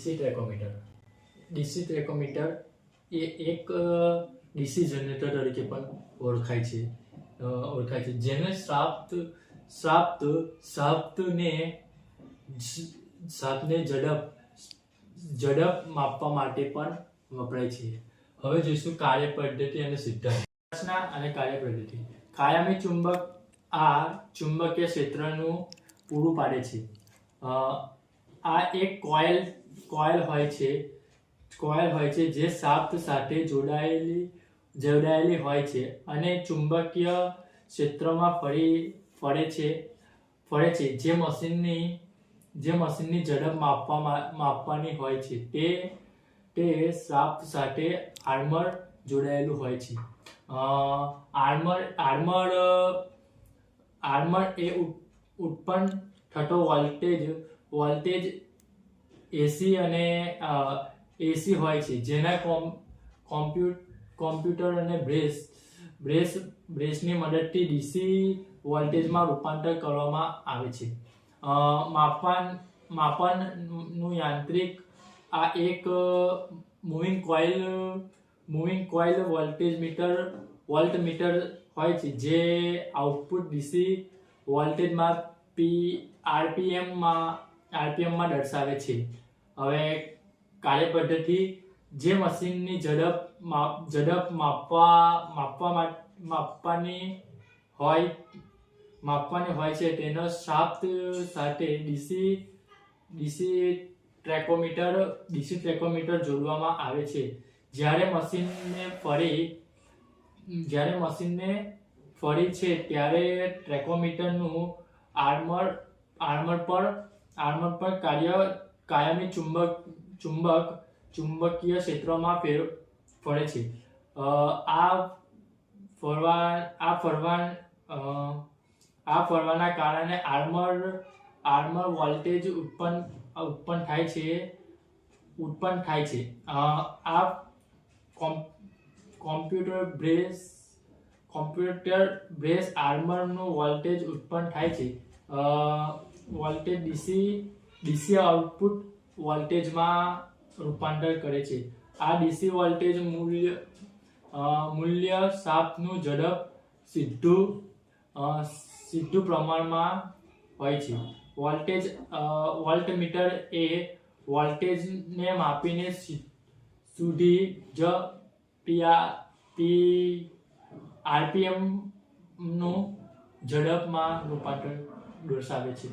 DC ટ્રેકોમીટર. DC ટ્રેકોમીટર એ એક DC generator તરીકે પણ ઓળખાય છે, જેને શાફ્ટને ઝડપ માપવા માટે પણ વપરાય છે. હવે જોઈશું કાર્ય પદ્ધતિ અને સિદ્ધાંત. રચના અને કાર્ય પદ્ધતિ. કાયમી ચુંબક આ ચુંબકીય ક્ષેત્રનું પૂરું પાડે છે. આ એક કોઇલ હોય છે જે શાફ્ટ સાથે જોડાયેલી હોય છે અને ચુંબકીય ક્ષેત્રમાં ફરે છે, જે મશીનની ઝડપ માપવાની હોય છે. તે શાફ્ટ સાથે આર્મર જોડાયેલું હોય છે. આર્મર એ ઉત્પન્ન થતો વોલ્ટેજ એસી હોય છે, જેના કોમ્પ્યુટર અને બ્રેસની મદદથી ડીસી વોલ્ટેજમાં રૂપાંતર કરવામાં આવે છે. માપનનું યાંત્રિક આ એક મૂવિંગ કોઇલ વોલ્ટમીટર હોય છે, જે આઉટપુટ ડીસી વોલ્ટેજમાં આરપીએમમાં દર્શાવે છે. હવે કાર્ય પદ્ધતિ. જે મશીનની ઝડપ માપવાની હોય છે તેનો શાફ્ટ સાથે ડીસી ટ્રેકોમીટર જોડવામાં આવે છે. જ્યારે મશીનને ફરી છે ત્યારે ટ્રેકોમીટરનું આર્મર પર કાયમી ચુંબકીય ક્ષેત્રમાં ફરે છે. આ ફરવાના કારણે આર્મર વોલ્ટેજ ઉત્પન્ન થાય છે. આ કોમ્પ્યુટર બ્રેસ આર્મરનું વોલ્ટેજ ઉત્પન્ન થાય છે. વોલ્ટેજ ડીસી આઉટપુટ વોલ્ટેજમાં રૂપાંતર કરે છે. આ ડીસી વોલ્ટેજ મૂલ્ય શાફ્ટનું ઝડપ સીધું પ્રમાણમાં હોય છે. વોલ્ટમીટર એ વોલ્ટેજને માપીને સુધી જ આરપીએમનું ઝડપમાં રૂપાંતર દર્શાવે છે.